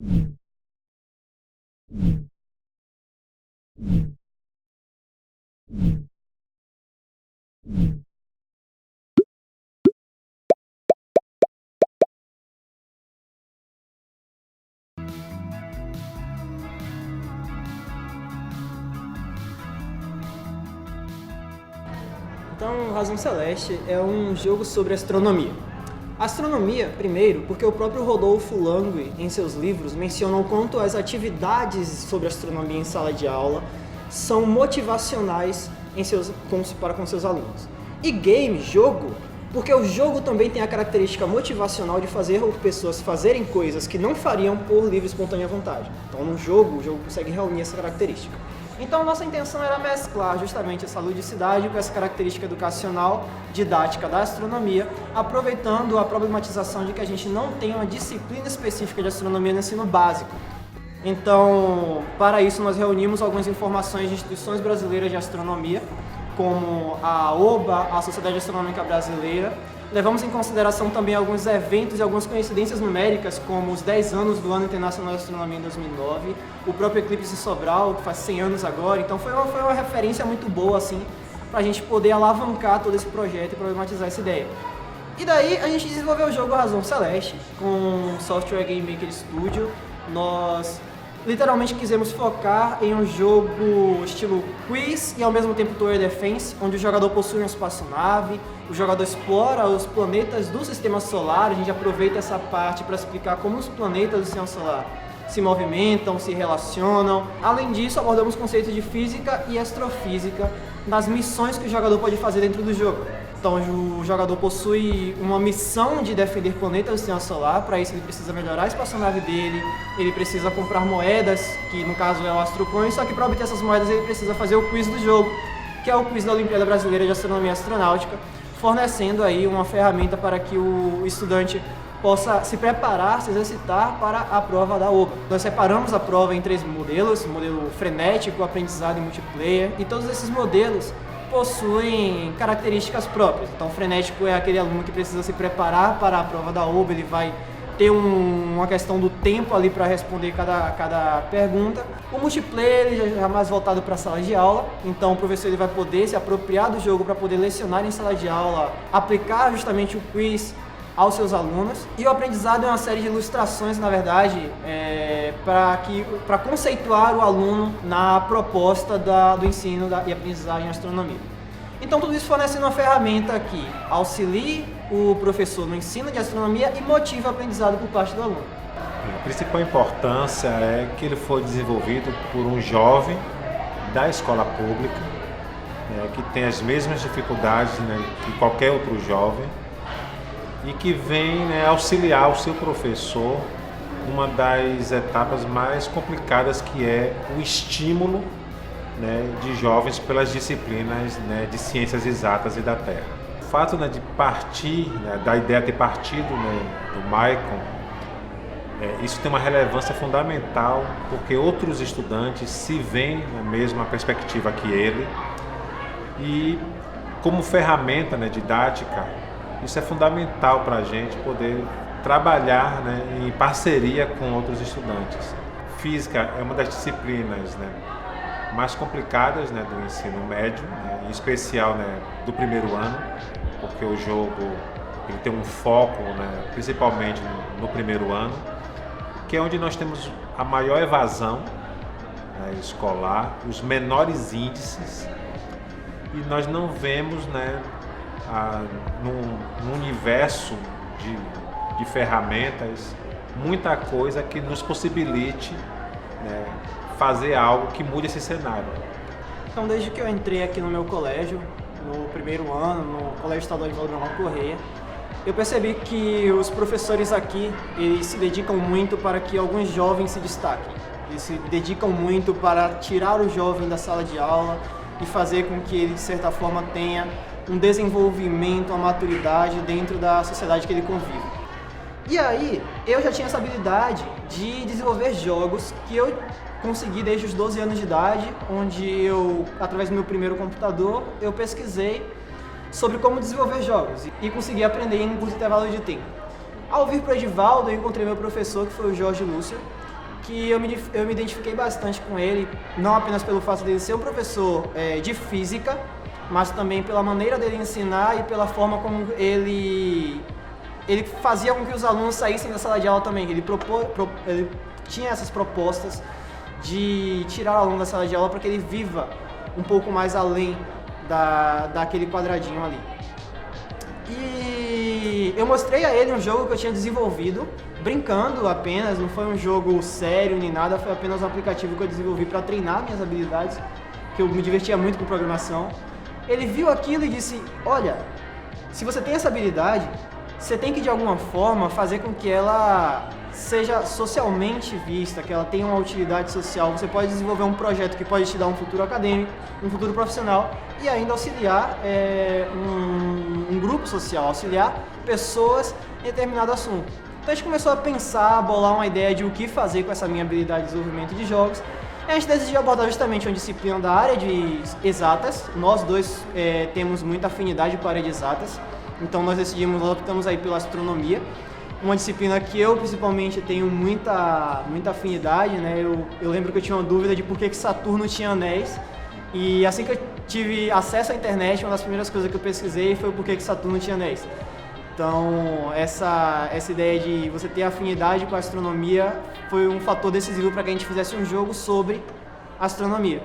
Então, Razão Celeste é um jogo sobre astronomia. Astronomia, primeiro, porque o próprio Rodolfo Lange, em seus livros, menciona o quanto as atividades sobre astronomia em sala de aula são motivacionais para com seus alunos. E game, jogo, porque o jogo também tem a característica motivacional de fazer pessoas fazerem coisas que não fariam por livre e espontânea vontade. Então, no jogo, o jogo consegue reunir essa característica. Então, nossa intenção era mesclar justamente essa ludicidade com essa característica educacional, didática da astronomia, aproveitando a problematização de que a gente não tem uma disciplina específica de astronomia no ensino básico. Então, para isso, nós reunimos algumas informações de instituições brasileiras de astronomia, como a OBA, a Sociedade Astronômica Brasileira. Levamos em consideração também alguns eventos e algumas coincidências numéricas, como os 10 anos do Ano Internacional de Astronomia em 2009, o próprio eclipse de Sobral, que faz 100 anos agora. Então foi uma referência muito boa, assim, para a gente poder alavancar todo esse projeto e problematizar essa ideia. E daí a gente desenvolveu o jogo Razão Celeste, com o Software Game Maker Studio. Nós literalmente quisemos focar em um jogo estilo quiz e ao mesmo tempo Tower Defense, onde o jogador possui uma espaçonave, o jogador explora os planetas do sistema solar. A gente aproveita essa parte para explicar como os planetas do sistema solar se movimentam, se relacionam. Além disso, abordamos conceitos de física e astrofísica nas missões que o jogador pode fazer dentro do jogo. Então, o jogador possui uma missão de defender planetas do sistema solar. Para isso, ele precisa melhorar a espaçonave dele, ele precisa comprar moedas, que no caso é o AstroCoin, só que para obter essas moedas ele precisa fazer o quiz do jogo, que é o quiz da Olimpíada Brasileira de Astronomia e Astronáutica, fornecendo aí uma ferramenta para que o estudante possa se preparar, se exercitar para a prova da OBA. Nós separamos a prova em 3 modelos: o modelo frenético, aprendizado e multiplayer, e todos esses modelos possuem características próprias. Então, o frenético é aquele aluno que precisa se preparar para a prova da OBA, ele vai ter uma questão do tempo ali para responder cada pergunta. O multiplayer ele já é mais voltado para a sala de aula, então o professor ele vai poder se apropriar do jogo para poder lecionar em sala de aula, aplicar justamente o quiz aos seus alunos. E o aprendizado é uma série de ilustrações, na verdade, para conceituar o aluno na proposta do ensino e aprendizagem em astronomia. Então tudo isso fornece uma ferramenta que auxilie o professor no ensino de astronomia e motiva o aprendizado por parte do aluno. A principal importância é que ele foi desenvolvido por um jovem da escola pública, que tem as mesmas dificuldades, que qualquer outro jovem, e que vem auxiliar o seu professor numa das etapas mais complicadas, que é o estímulo de jovens pelas disciplinas de ciências exatas e da Terra. O fato de partir, da ideia ter partido do Maicon, isso tem uma relevância fundamental, porque outros estudantes se veem na mesma perspectiva que ele, e como ferramenta didática, isso é fundamental para a gente poder trabalhar em parceria com outros estudantes. Física é uma das disciplinas mais complicadas do ensino médio, em especial do primeiro ano, porque o jogo ele tem um foco principalmente no primeiro ano, que é onde nós temos a maior evasão escolar, os menores índices, e nós não vemos num universo de ferramentas muita coisa que nos possibilite fazer algo que mude esse cenário. Então, desde que eu entrei aqui no meu colégio, no primeiro ano, no Colégio Estadual de Valdomiro Correia, eu percebi que os professores aqui, eles se dedicam muito para que alguns jovens se destaquem. Eles se dedicam muito para tirar o jovem da sala de aula e fazer com que ele, de certa forma, tenha um desenvolvimento, uma maturidade dentro da sociedade que ele convive. E aí, eu já tinha essa habilidade de desenvolver jogos que eu consegui desde os 12 anos de idade, onde eu, através do meu primeiro computador, eu pesquisei sobre como desenvolver jogos e consegui aprender em um curto intervalo de tempo. Ao vir para o Edivaldo, eu encontrei meu professor, que foi o Jorge Lúcio, que eu me identifiquei bastante com ele, não apenas pelo fato dele ser um professor de física, mas também pela maneira dele ensinar e pela forma como ele fazia com que os alunos saíssem da sala de aula também. Ele tinha essas propostas de tirar o aluno da sala de aula para que ele viva um pouco mais além daquele quadradinho ali. E eu mostrei a ele um jogo que eu tinha desenvolvido, brincando apenas, não foi um jogo sério nem nada, foi apenas um aplicativo que eu desenvolvi para treinar minhas habilidades, que eu me divertia muito com programação. Ele viu aquilo e disse, olha, se você tem essa habilidade, você tem que de alguma forma fazer com que ela seja socialmente vista, que ela tenha uma utilidade social. Você pode desenvolver um projeto que pode te dar um futuro acadêmico, um futuro profissional e ainda auxiliar um grupo social, auxiliar pessoas em determinado assunto. Então a gente começou a pensar, a bolar uma ideia de o que fazer com essa minha habilidade de desenvolvimento de jogos. E a gente decidiu abordar justamente uma disciplina da área de exatas. Nós dois temos muita afinidade para a área de exatas, então nós optamos aí pela astronomia, uma disciplina que eu principalmente tenho muita afinidade, né? Eu lembro que eu tinha uma dúvida de por que Saturno tinha anéis, e assim que eu tive acesso à internet, uma das primeiras coisas que eu pesquisei foi por que Saturno tinha anéis. Então, essa ideia de você ter afinidade com a astronomia foi um fator decisivo para que a gente fizesse um jogo sobre astronomia.